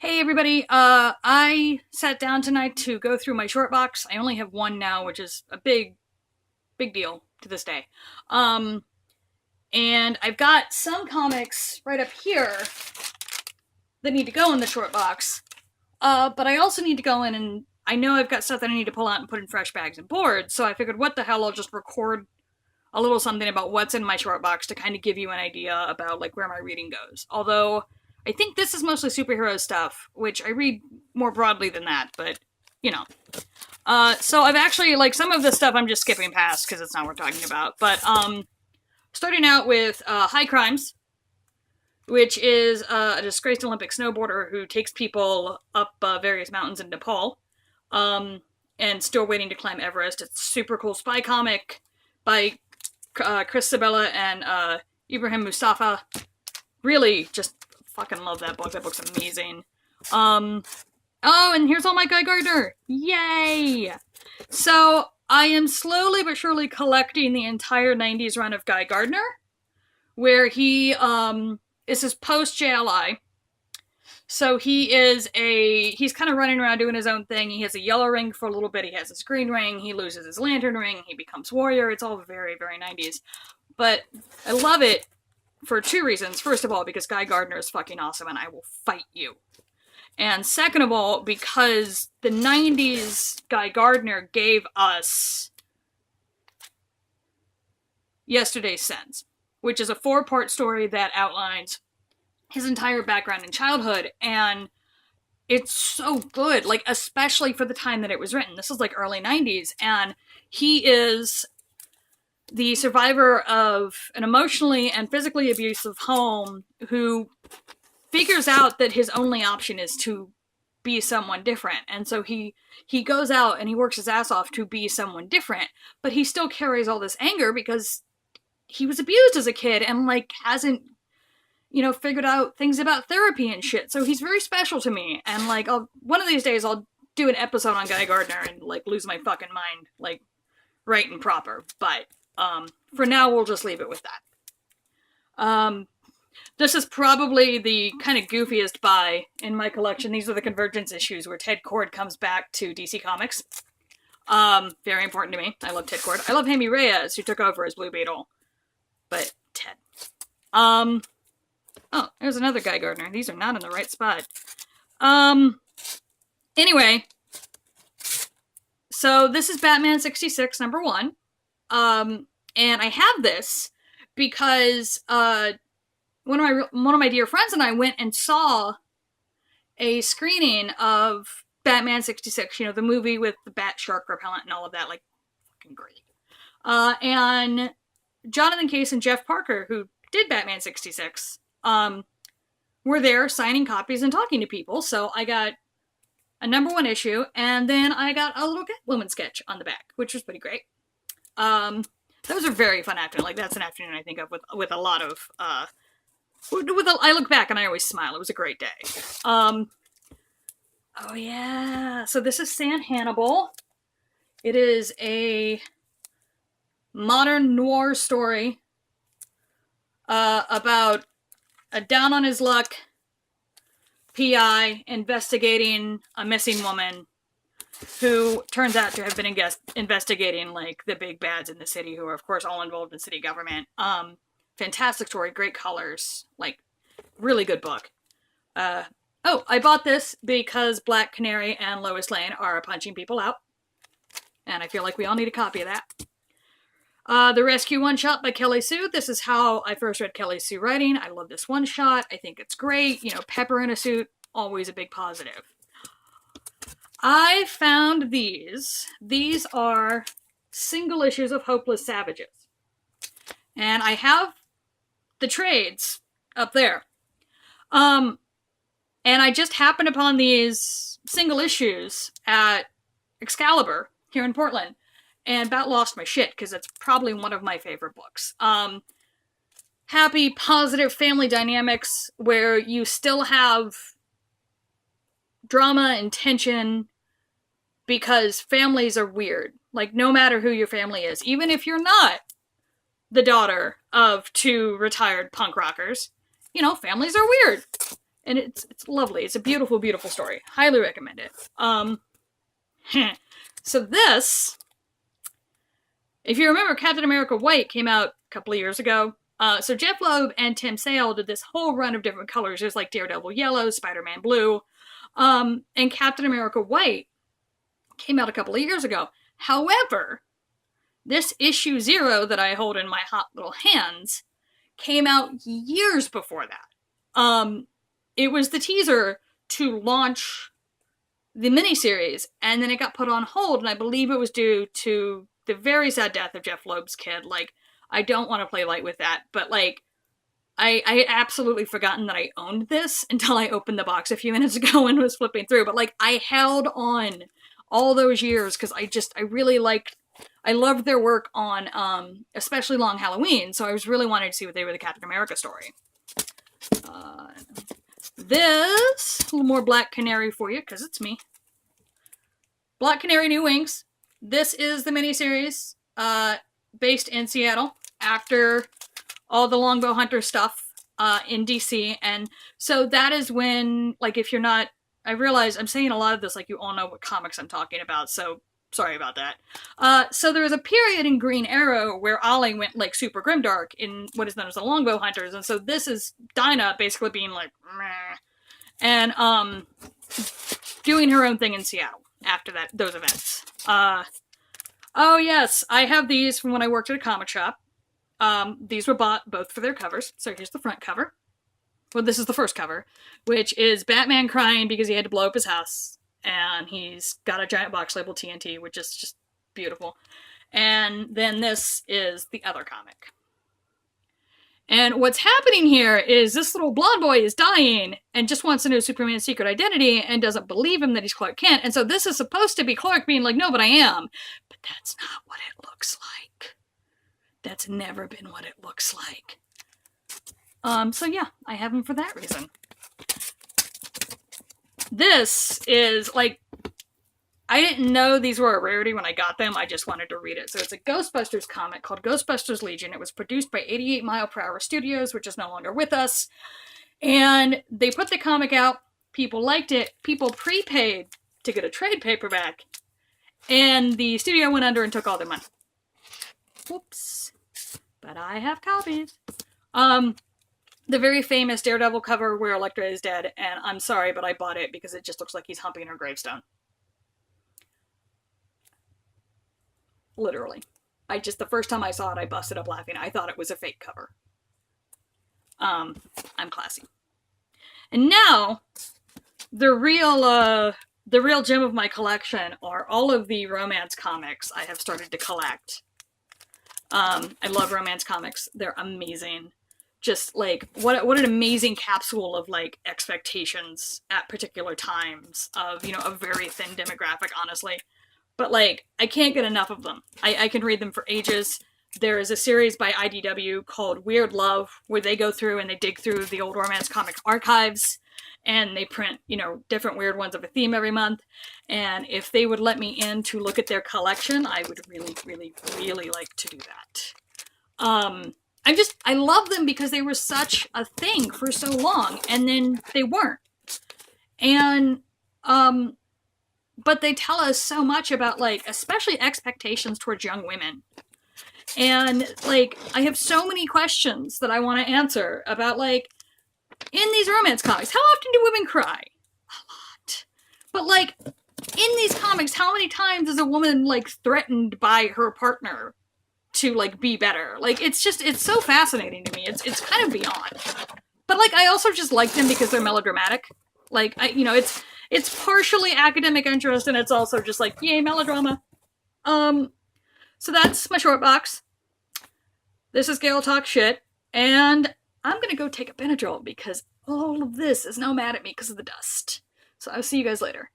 Hey everybody, I sat down tonight to go through my short box. I only have one now, which is a big deal to this day. Um, and I've got some comics right up here that need to go in the short box. But I also need to go in and I know I've got stuff that I need to pull out and put in fresh bags and boards, so I figured what the hell, I'll just record a little something about what's in my short box to kind of give you an idea about like where my reading goes. Although I think this is mostly superhero stuff, which I read more broadly than that, but you know. So I've actually like some of this stuff I'm just skipping past because it's not worth talking about. But starting out with High Crimes, which is a disgraced Olympic snowboarder who takes people up various mountains in Nepal, and still waiting to climb Everest. It's a super cool spy comic by Chris Sabella and Ibrahim Mustafa. Really, just fucking love that book. That book's amazing. Oh, and here's all my Guy Gardner. Yay! So I am slowly but surely collecting the entire 90s run of Guy Gardner, where he is his post JLI. So he's kind of running around doing his own thing. He has a yellow ring for a little bit. He has his green ring. He loses his lantern ring. He becomes warrior. It's all very, very 90s. But I love it for two reasons. First of all, because Guy Gardner is fucking awesome and I will fight you. And second of all, because the 90s Guy Gardner gave us Yesterday's Sins, which is a 4-part story that outlines his entire background in childhood, and it's so good, like especially for the time that it was written. This is like early 90s, and he is the survivor of an emotionally and physically abusive home who figures out that his only option is to be someone different. And so he goes out and he works his ass off to be someone different, but he still carries all this anger because he was abused as a kid and like hasn't figured out things about therapy and shit. So he's very special to me. And like one of these days I'll do an episode on Guy Gardner and like lose my fucking mind, like right and proper. But for now we'll just leave it with that. This is probably the kind of goofiest buy in my collection. These are the Convergence issues where Ted Kord comes back to DC Comics. Very important to me. I love Ted Kord. I love Jaime Reyes, who took over as Blue Beetle. But Ted. Oh, there's another Guy Gardner. These are not in the right spot. Anyway. So this is Batman 66, number 1. And I have this because one of my dear friends and I went and saw a screening of Batman 66, the movie with the bat shark repellent and all of that, like fucking great. And Jonathan Case and Jeff Parker, who did Batman 66, were there signing copies and talking to people. So I got a number 1 issue, and then I got a little Catwoman sketch on the back, which was pretty great. Those are very fun afternoon. Like that's an afternoon I think of with a lot of I look back and I always smile. It was a great day. Oh yeah. So this is San Hannibal. It is a modern noir story about a down on his luck PI investigating a missing woman who turns out to have been investigating like the big bads in the city, who are of course all involved in city government. Fantastic story, great colors, like really good book. Oh, I bought this because Black Canary and Lois Lane are punching people out, and I feel like we all need a copy of that. The Rescue one-shot by Kelly Sue. This is how I first read Kelly Sue writing. I love this one-shot. I think it's great. Pepper in a suit, always a big positive. I found these. These are single issues of Hopeless Savages. And I have the trades up there. And I just happened upon these single issues at Excalibur here in Portland. And about lost my shit, because it's probably one of my favorite books. Happy, positive family dynamics where you still have drama and tension because families are weird. Like, no matter who your family is, even if you're not the daughter of 2 retired punk rockers, families are weird. and it's lovely. It's a beautiful, beautiful story. Highly recommend it. So this, if you remember, Captain America White came out a couple of years ago. So Jeff Loeb and Tim Sale did this whole run of different colors. There's like Daredevil Yellow, Spider-Man Blue, and Captain America White came out a couple of years ago. However, this issue 0 that I hold in my hot little hands came out years before that. It was the teaser to launch the miniseries, and then it got put on hold, and I believe it was due to the very sad death of Jeff Loeb's kid. Like, I don't want to play light with that, but like, I had absolutely forgotten that I owned this until I opened the box a few minutes ago and was flipping through. But like, I held on all those years because I really liked, I loved their work on especially Long Halloween, so I was really wanting to see what they were the Captain America story. This, a little more Black Canary for you, because it's me. Black Canary New Wings. This is the miniseries based in Seattle after all the Longbow Hunter stuff in DC. And so that is when, like, if you're not, I realize I'm saying a lot of this like you all know what comics I'm talking about, so sorry about that. So there was a period in Green Arrow where Ollie went like super grimdark in what is known as the Longbow Hunters, and so this is Dinah basically being like, meh, and doing her own thing in Seattle after those events. Oh yes, I have these from when I worked at a comic shop. These were bought both for their covers. So here's the front cover. Well, this is the first cover, which is Batman crying because he had to blow up his house. And he's got a giant box labeled TNT, which is just beautiful. And then this is the other comic. And what's happening here is this little blonde boy is dying and just wants to know Superman's secret identity and doesn't believe him that he's Clark Kent. And so this is supposed to be Clark being like, no, but I am. But that's not what it looks like. That's never been what it looks like. So yeah, I have him for that reason. This is, like, I didn't know these were a rarity when I got them. I just wanted to read it. So it's a Ghostbusters comic called Ghostbusters Legion. It was produced by 88 Mile Per Hour Studios, which is no longer with us. And they put the comic out. People liked it. People prepaid to get a trade paperback. And the studio went under and took all their money. Whoops. But I have copies. The very famous Daredevil cover where Elektra is dead, and I'm sorry, but I bought it because it just looks like he's humping her gravestone. Literally. The first time I saw it, I busted up laughing. I thought it was a fake cover. I'm classy. And now, the real gem of my collection are all of the romance comics I have started to collect. I love romance comics. They're amazing. Just like what an amazing capsule of like expectations at particular times of, you know, a very thin demographic, honestly. But like, I can't get enough of them. I can read them for ages. There is a series by IDW called Weird Love where they go through and they dig through the old romance comic archives and they print, you know, different weird ones of a theme every month. And if they would let me in to look at their collection, I would really, really, really like to do that. I love them because they were such a thing for so long, and then they weren't. And, but they tell us so much about, like, especially expectations towards young women. And, like, I have so many questions that I want to answer about, like, in these romance comics, how often do women cry? A lot. But, like, in these comics, how many times is a woman, like, threatened by her partner to, like, be better? Like, it's so fascinating to me. It's kind of beyond. But, like, I also just like them because they're melodramatic. Like, it's partially academic interest, and it's also just like, yay, melodrama. So that's my short box. This is Gayle Talk Shit, and I'm gonna go take a Benadryl because all of this is now mad at me because of the dust. So I'll see you guys later.